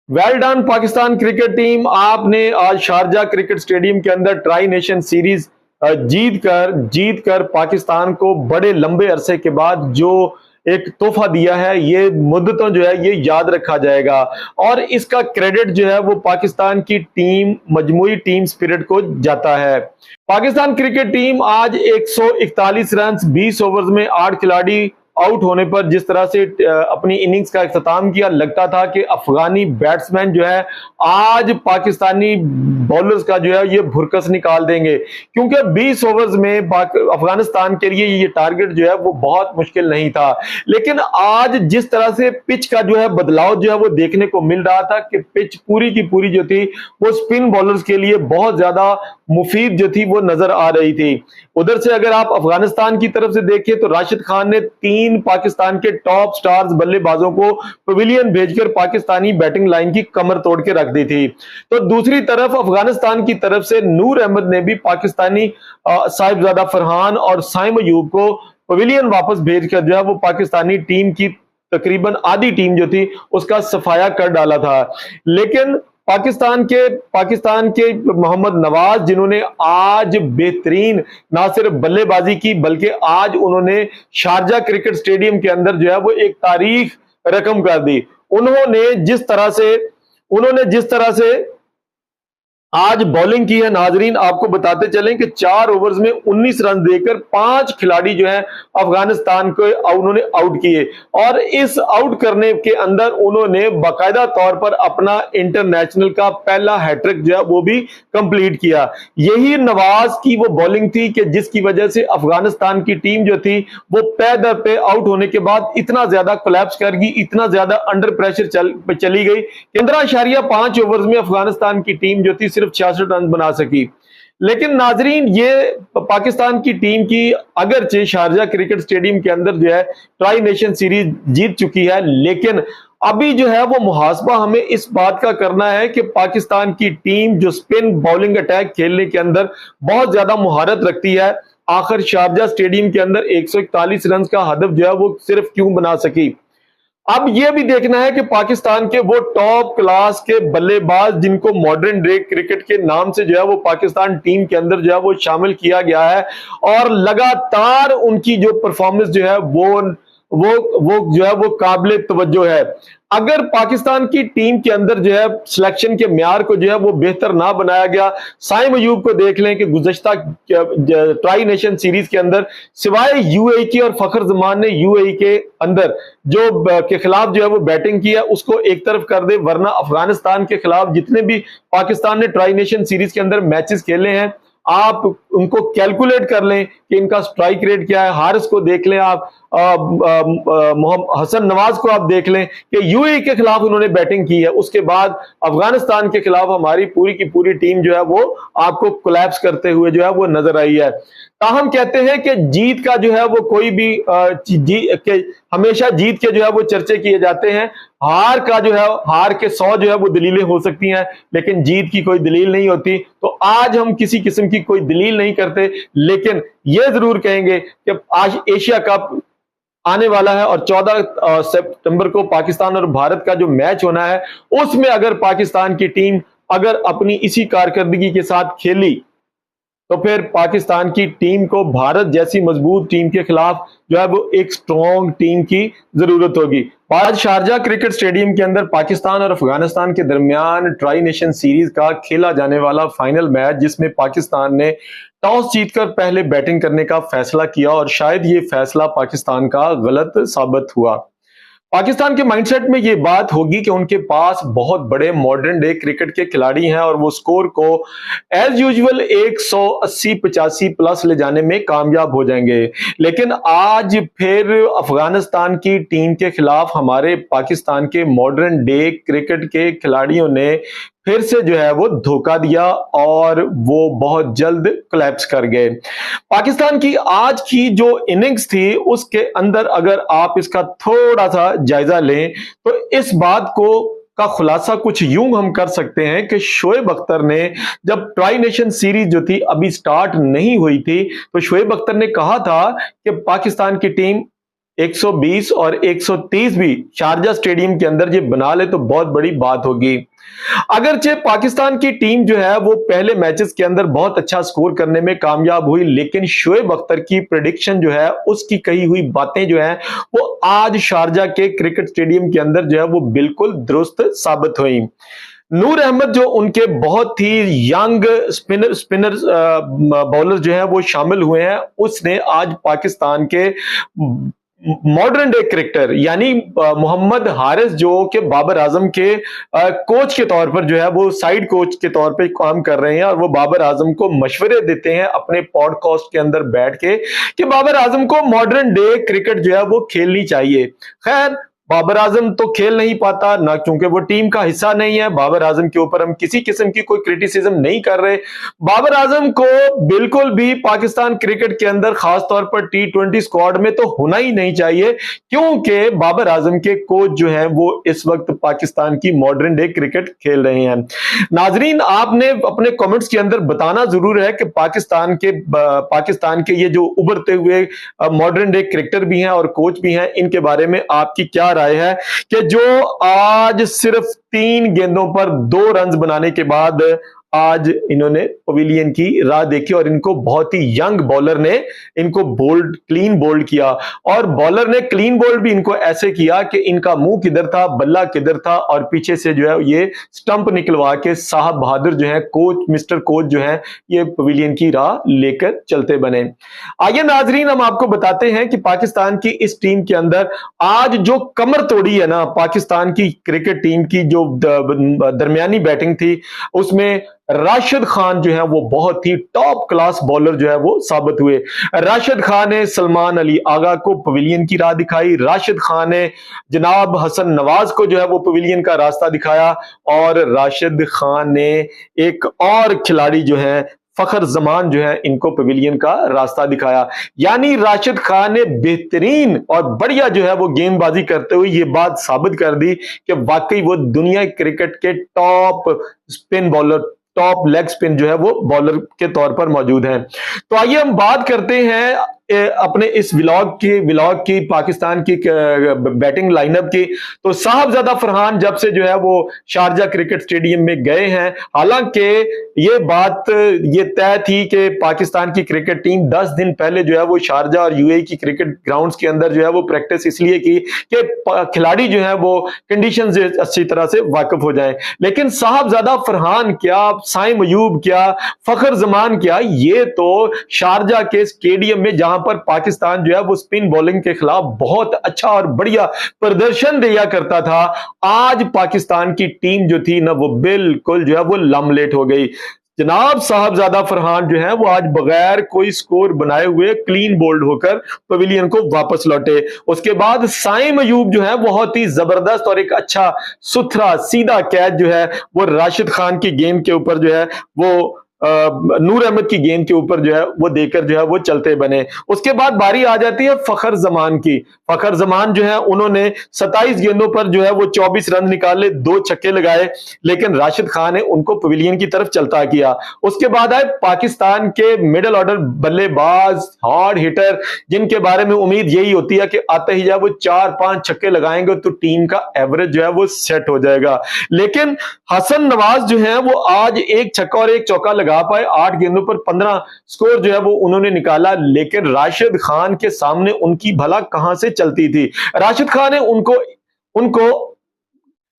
Well done Pakistan cricket team, आपने आज Sharjah cricket stadium के अंदर ट्राई नेशन सीरीज जीत कर पाकिस्तान को बड़े लंबे अरसे के बाद जो एक तोहफा दिया है, ये मुद्दतों जो है ये याद रखा जाएगा। और इसका क्रेडिट जो है वो पाकिस्तान की टीम, मजमूई टीम स्पिरिट को जाता है। पाकिस्तान क्रिकेट टीम आज 141 रन 20 ओवर्स में 8 खिलाड़ी आउट होने पर जिस तरह से अपनी इनिंग्स का इख्तिताम किया, लगता था कि अफगानी बैट्समैन जो है आज पाकिस्तानी बॉलर्स का जो है ये भुरकस निकाल देंगे, क्योंकि 20 ओवर्स में अफगानिस्तान के लिए ये टारगेट जो है वो बहुत मुश्किल नहीं था। लेकिन आज जिस तरह से पिच का जो है बदलाव जो है वो देखने को मिल रहा था कि पिच पूरी की पूरी जो थी वो स्पिन बॉलर्स के लिए बहुत ज्यादा मुफीद जो थी वो नजर आ रही थी। उधर से अगर आप अफगानिस्तान की तरफ से देखें तो राशिद खान ने 3 पाकिस्तान के टॉप स्टार्स बल्लेबाजों को पवेलियन भेजकर पाकिस्तानी बैटिंग लाइन की कमर तोड़ के रख दी थी। तो दूसरी तरफ अफगानिस्तान की तरफ से नूर अहमद ने भी पाकिस्तानी साहिबजादा फरहान और साइम अयूब को पवेलियन वापस भेजकर जो है वो पाकिस्तानी टीम की तकरीबन आधी टीम जो थी उसका सफाया कर डाला था। लेकिन पाकिस्तान के मोहम्मद नवाज, जिन्होंने आज बेहतरीन ना सिर्फ बल्लेबाजी की बल्कि आज उन्होंने शारजा क्रिकेट स्टेडियम के अंदर जो है वो एक तारीख रकम कर दी। उन्होंने जिस तरह से आज बॉलिंग की है, नाजरीन आपको बताते चलें कि 4 ओवर्स में 19 रन देकर 5 खिलाड़ी जो है अफगानिस्तान को उन्होंने आउट किए। और इस आउट करने के अंदर उन्होंने बाकायदा तौर पर अपना इंटरनेशनल का पहला हैट्रिक जो है वो भी कंप्लीट किया। यही नवाज की वो बॉलिंग थी कि जिसकी वजह से अफगानिस्तान की टीम जो थी वो पे दर पे आउट होने के बाद इतना ज्यादा कोलैप्स कर गई, इतना ज्यादा अंडर प्रेशर चली गई। 15.5 ओवर्स में अफगानिस्तान की टीम जो थी सिर्फ 66 रन बना सकी। लेकिन नाजरीन, ये पाकिस्तान की टीम की अगरचे शारजा क्रिकेट स्टेडियम के अंदर जो है ट्राई नेशन सीरीज जीत चुकी है, लेकिन अभी जो है वो मुहासबा हमें इस बात का करना है कि पाकिस्तान की टीम जो स्पिन बॉलिंग अटैक खेलने के अंदर बहुत ज्यादा मुहारत रखती है, आखिर शारजा स्टेडियम के अंदर 141 रन का हदफ जो है वो सिर्फ क्यों बना सकी। अब यह भी देखना है कि पाकिस्तान के वो टॉप क्लास के बल्लेबाज जिनको मॉडर्न डे क्रिकेट के नाम से जो है वो पाकिस्तान टीम के अंदर जो है वो शामिल किया गया है, और लगातार उनकी जो परफॉर्मेंस जो है वो जो है वो काबिल तवज्जो है। अगर पाकिस्तान की टीम के अंदर जो है सिलेक्शन के म्यार को जो है वो बेहतर ना बनाया गया, साइम अयूब को देख लें कि गुज़श्ता ट्राई नेशन सीरीज के अंदर सिवाय यूएई की और फखर जमान ने यूएई के अंदर जो के खिलाफ जो है वो बैटिंग की है उसको एक तरफ कर दे, वरना अफगानिस्तान के खिलाफ जितने भी पाकिस्तान ने ट्राई नेशन सीरीज के अंदर मैचेस खेले हैं आप उनको कैलकुलेट कर लें कि इनका स्ट्राइक रेट क्या है। हारिस को देख लें आप, मोहम्मद हसन नवाज को आप देख लें कि यूएई के खिलाफ उन्होंने बैटिंग की है, उसके बाद अफगानिस्तान के खिलाफ हमारी पूरी की पूरी टीम जो है वो आपको कोलैप्स करते हुए जो है वो नजर आई है। ताहम कहते हैं कि जीत का जो है वो कोई भी हमेशा जीत के जो है वो चर्चे किए जाते हैं, हार का जो है हार के 100 जो है वो दलीलें हो सकती हैं, लेकिन जीत की कोई दलील नहीं होती। तो आज हम किसी किस्म की कोई दलील नहीं करते, लेकिन यह जरूर कहेंगे कि आज एशिया कप आने वाला है और 14 सितंबर को पाकिस्तान और भारत का जो मैच होना है उसमें अगर पाकिस्तान की टीम अगर अपनी इसी कारकर्दगी के साथ खेली तो फिर पाकिस्तान की टीम को भारत जैसी मजबूत टीम के खिलाफ जो है वो एक स्ट्रॉन्ग टीम की जरूरत होगी। आज शारजा क्रिकेट स्टेडियम के अंदर पाकिस्तान और अफगानिस्तान के दरमियान ट्राई नेशन सीरीज का खेला जाने वाला फाइनल मैच, जिसमें पाकिस्तान ने टॉस जीतकर पहले बैटिंग करने का फैसला किया और शायद ये फैसला पाकिस्तान का गलत साबित हुआ। पाकिस्तान के माइंडसेट में ये बात होगी कि उनके पास बहुत बड़े मॉडर्न डे क्रिकेट के खिलाड़ी हैं और वो स्कोर को एज यूजुअल 180-85 प्लस ले जाने में कामयाब हो जाएंगे। लेकिन आज फिर अफगानिस्तान की टीम के खिलाफ हमारे पाकिस्तान के मॉडर्न डे क्रिकेट के खिलाड़ियों ने फिर से जो है वो धोखा दिया और वो बहुत जल्द कोलैप्स कर गए। पाकिस्तान की आज की जो इनिंग्स थी उसके अंदर अगर आप इसका थोड़ा सा जायजा लें तो इस बात को का खुलासा कुछ यूं हम कर सकते हैं कि शोएब अख्तर ने जब ट्राई नेशन सीरीज जो थी अभी स्टार्ट नहीं हुई थी तो शोएब अख्तर ने कहा था कि पाकिस्तान की टीम 120 और 130 भी शारजा स्टेडियम के अंदर ये बना ले तो बहुत बड़ी बात होगी। अगरचे पाकिस्तान की टीम जो है वो पहले मैचेस के अंदर बहुत अच्छा स्कोर करने में कामयाब हुई, लेकिन शोएब अख्तर की प्रेडिक्शन जो है, उसकी कही हुई बातें जो है वो आज शारजा के क्रिकेट स्टेडियम के अंदर जो है वो बिल्कुल दुरुस्त साबित हुई। नूर अहमद जो उनके बहुत ही यंग स्पिनर बॉलर जो है वो शामिल हुए हैं, उसने आज पाकिस्तान के मॉडर्न डे क्रिकेटर यानी मोहम्मद हारिस जो कि बाबर आजम के कोच के तौर पर जो है वो साइड कोच के तौर पे काम कर रहे हैं, और वो बाबर आजम को मशवरे देते हैं अपने पॉडकास्ट के अंदर बैठ के कि बाबर आजम को मॉडर्न डे क्रिकेट जो है वो खेलनी चाहिए। खैर, बाबर आजम तो खेल नहीं पाता ना, क्योंकि वो टीम का हिस्सा नहीं है। बाबर आजम के ऊपर हम किसी किस्म की कोई क्रिटिसिज्म नहीं कर रहे। बाबर आजम को बिल्कुल भी पाकिस्तान क्रिकेट के अंदर खासतौर पर T20 स्क्वाड में तो होना ही नहीं चाहिए, क्योंकि बाबर आजम के कोच जो हैं वो इस वक्त पाकिस्तान की मॉडर्न डे क्रिकेट खेल रहे हैं। नाजरीन, आपने अपने कमेंट्स के अंदर बताना जरूर है कि पाकिस्तान के ये जो उभरते हुए मॉडर्न डे क्रिकेटर भी हैं और कोच भी हैं, इनके बारे में आपकी क्या राय है कि जो आज सिर्फ 3 गेंदों पर 2 रन बनाने के बाद आज इन्होंने पवेलियन की राह देखी और इनको बहुत ही यंग बॉलर ने इनको क्लीन बोल्ड किया, और बॉलर ने क्लीन बोल्ड भी इनको ऐसे किया कि इनका मुंह किधर था, बल्ला किधर था, और पीछे से जो है ये स्टंप निकलवा के साहब बहादुर जो है मिस्टर कोच जो है ये पवेलियन की राह लेकर चलते बने। आइए नाजरीन, हम आपको बताते हैं कि पाकिस्तान की इस टीम के अंदर आज जो कमर तोड़ी है ना पाकिस्तान की क्रिकेट टीम की, जो दरमियानी बैटिंग थी, उसमें राशिद खान जो है वो बहुत ही टॉप क्लास बॉलर जो है वो साबित हुए। राशिद खान ने सलमान अली आगा को पवेलियन की राह दिखाई, राशिद खान ने जनाब हसन नवाज को जो है वो पवेलियन का रास्ता दिखाया, और राशिद खान ने एक और खिलाड़ी जो है फखर जमान जो है इनको पवेलियन का रास्ता दिखाया। यानी राशिद खान ने बेहतरीन और बढ़िया जो है वो गेंदबाजी करते हुए ये बात साबित कर दी कि वाकई वो दुनिया क्रिकेट के top spin bowler, top leg spin जो है वो बॉलर के तौर पर मौजूद हैं। तो आइए हम बात करते हैं अपने इस व्लॉग की पाकिस्तान की बैटिंग लाइनअप की। तो साहबजादा फरहान जब से जो है वो शारजा क्रिकेट स्टेडियम में गए हैं, हालांकि ये बात ये तय थी कि पाकिस्तान की क्रिकेट टीम 10 दिन पहले जो है वो शारजा और यूएई की क्रिकेट ग्राउंड्स के अंदर जो है वो प्रैक्टिस इसलिए की कि खिलाड़ी जो है वो कंडीशन से अच्छी तरह से वाकिफ हो जाए। लेकिन साहबजादा फरहान क्या, साइम अयूब क्या, फखर जमान क्या, ये तो शारजा के स्टेडियम में जहां पर पाकिस्तान जो है वो स्पिन बॉलिंग के खिलाफ बहुत अच्छा और बढ़िया प्रदर्शन दिया करता था, आज पाकिस्तान की टीम जो थी ना वो बिल्कुल जो है वो लमलेट हो गई। जनाब साहबजादा फरहान जो है वो आज बगैर कोई स्कोर बनाए हुए क्लीन बोल्ड होकर पवेलियन को वापस लौटे। उसके बाद साइम अयूब जो है बहुत ही जबरदस्त और एक अच्छा सुथरा सीधा कैच जो है वो राशिद खान की गेंद के ऊपर जो है वो नूर अहमद की गेंद के ऊपर जो है वो देकर जो है वो चलते बने। उसके बाद बारी आ जाती है फखर जमान की। फखर जमान जो है उन्होंने 27 गेंदों पर जो है वो 24 रन निकाले, 2 छक्के लगाए, लेकिन राशिद खान ने उनको पवेलियन की तरफ चलता किया। उसके बाद आए पाकिस्तान के मिडिल ऑर्डर बल्लेबाज, हार्ड हिटर, जिनके बारे में उम्मीद यही होती है कि आते ही जाए वो 4-5 छक्के लगाएंगे तो टीम का एवरेज जो है वो सेट हो जाएगा। लेकिन हसन नवाज जो है वो आज 1 छक्का और 1 चौका लगा पाए, 8 गेंदों पर 15 स्कोर जो है वो उन्होंने निकाला, लेकिन राशिद खान के सामने उनकी भला कहां से चलती थी। राशिद खान ने उनको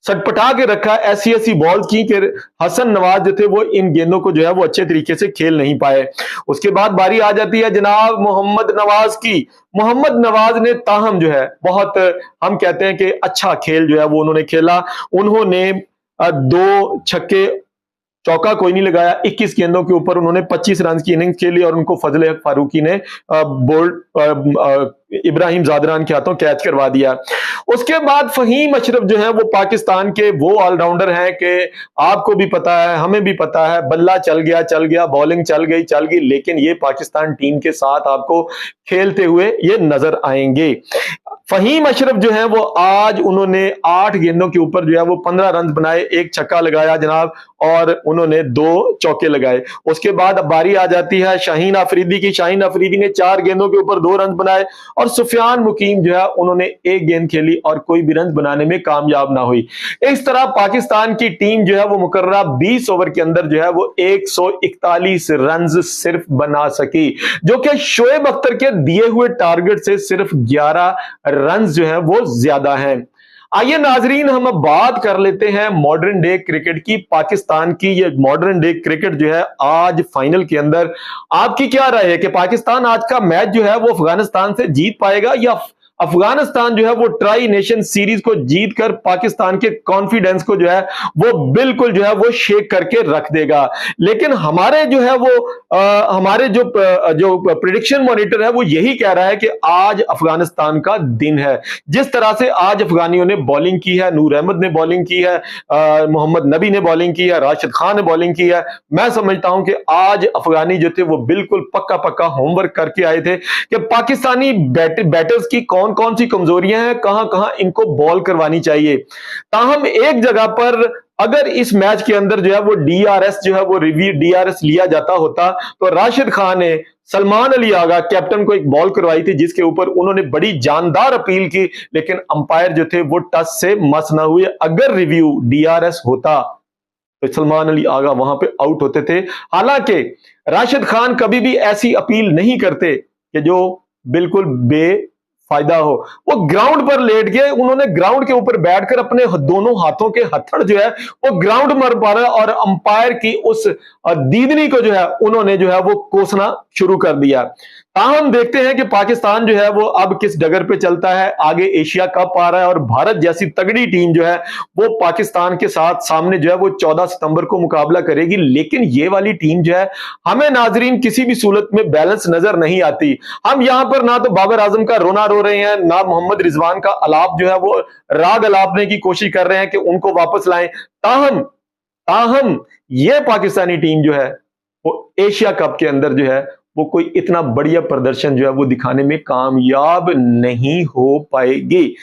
सटपटा के रखा, ऐसी बॉल की कि हसन नवाज जो थे वो इन गेंदों को जो है वो अच्छे तरीके से खेल नहीं पाए। उसके बाद बारी आ जाती है जनाब मोहम्मद नवाज की। मोहम्मद नवाज ने ताहम जो है बहुत, हम कहते हैं कि अच्छा खेल जो है वो उन्होंने खेला। उन्होंने 2 छक्के, चौका कोई नहीं लगाया, 21 गेंदों के ऊपर उन्होंने 25 रन की इनिंग्स खेली और उनको फजल हक फारूकी ने इब्राहिम जादरान के हाथों कैच करवा दिया। उसके बाद फहीम अशरफ जो है वो पाकिस्तान के वो ऑलराउंडर हैं कि आपको भी पता है, हमें भी पता है, बल्ला चल गया, बॉलिंग चल गई, लेकिन ये पाकिस्तान टीम के साथ आपको खेलते हुए ये नजर आएंगे। फहीम अशरफ जो है वो आज उन्होंने 8 गेंदों के ऊपर जो है वो 15 रन बनाए, 1 छक्का लगाया जनाब, और उन्होंने 2 चौके लगाए। उसके बाद बारी आ जाती है शाहीन अफरीदी की। शाहीन अफरीदी ने 4 गेंदों के ऊपर 2 रन बनाए और सुफियान मुकीम जो है उन्होंने एक गेंद खेली और कोई भी रन बनाने में कामयाब ना हुई। इस तरह पाकिस्तान की टीम जो है वो मुकर्ररा 20 ओवर के अंदर जो है वो 141 रन सिर्फ बना सकी, जो कि शोएब अख्तर के दिए हुए टारगेट से सिर्फ 11 रन जो है वो ज्यादा हैं। आइए नाजरीन, हम अब बात कर लेते हैं मॉडर्न डे क्रिकेट की, पाकिस्तान की। ये मॉडर्न डे क्रिकेट जो है आज फाइनल के अंदर आपकी क्या राय है कि पाकिस्तान आज का मैच जो है वो अफगानिस्तान से जीत पाएगा, या अफगानिस्तान जो है वो ट्राई नेशन सीरीज को जीतकर पाकिस्तान के कॉन्फिडेंस को जो है वो बिल्कुल जो है वो शेक करके रख देगा? लेकिन हमारे जो है वो हमारे जो प्रेडिक्शन मॉनिटर है वो यही कह रहा है कि आज अफगानिस्तान का दिन है। जिस तरह से आज अफगानियों ने बॉलिंग की है, नूर अहमद ने बॉलिंग की है, मोहम्मद नबी ने बॉलिंग की है, राशिद खान ने बॉलिंग की है, मैं समझता हूं कि आज अफगानी जो थे वो बिल्कुल पक्का होमवर्क करके आए थे कि पाकिस्तानी बैटर्स की कौन कौन सी कमजोरियां हैं, कहां कहां इनको बॉल करवानी चाहिए। ताहम एक जगह पर अगर इस मैच के अंदर जो है वो डीआरएस जो है वो रिव्यू डीआरएस लिया जाता होता तो राशिद खान ने सलमान अली आगा कैप्टन को एक बॉल करवाई थी जिसके ऊपर उन्होंने बड़ी जानदार अपील की, लेकिन अंपायर जो थे वो टच से मस ना हुए। अगर रिव्यू डीआरएस होता तो सलमान अली आगा वहां पे आउट होते थे। हालांकि राशिद खान कभी भी ऐसी अपील नहीं करते कि जो बिल्कुल बेफायदा हो। वो ग्राउंड पर लेट गए, उन्होंने ग्राउंड के ऊपर बैठकर अपने दोनों हाथों के हथड़ जो है वो ग्राउंड मर पा रहा और अंपायर की उस दीदनी को जो है उन्होंने जो है वो कोसना शुरू कर दिया। हम देखते हैं कि पाकिस्तान जो है वो अब किस डगर पे चलता है। आगे एशिया कप आ रहा है और भारत जैसी तगड़ी टीम जो है वो पाकिस्तान के साथ सामने जो है वो 14 सितंबर को मुकाबला करेगी। लेकिन ये वाली टीम जो है हमें नाजरीन किसी भी सूरत में बैलेंस नजर नहीं आती। हम यहां पर ना तो बाबर आजम का रोना रो रहे हैं, ना मोहम्मद रिजवान का अलाप जो है वो राग अलापने की कोशिश कर रहे हैं कि उनको वापस लाएं। ताहम ये पाकिस्तानी टीम जो है वो एशिया कप के अंदर जो है वो कोई इतना बढ़िया प्रदर्शन जो है वो दिखाने में कामयाब नहीं हो पाएगी।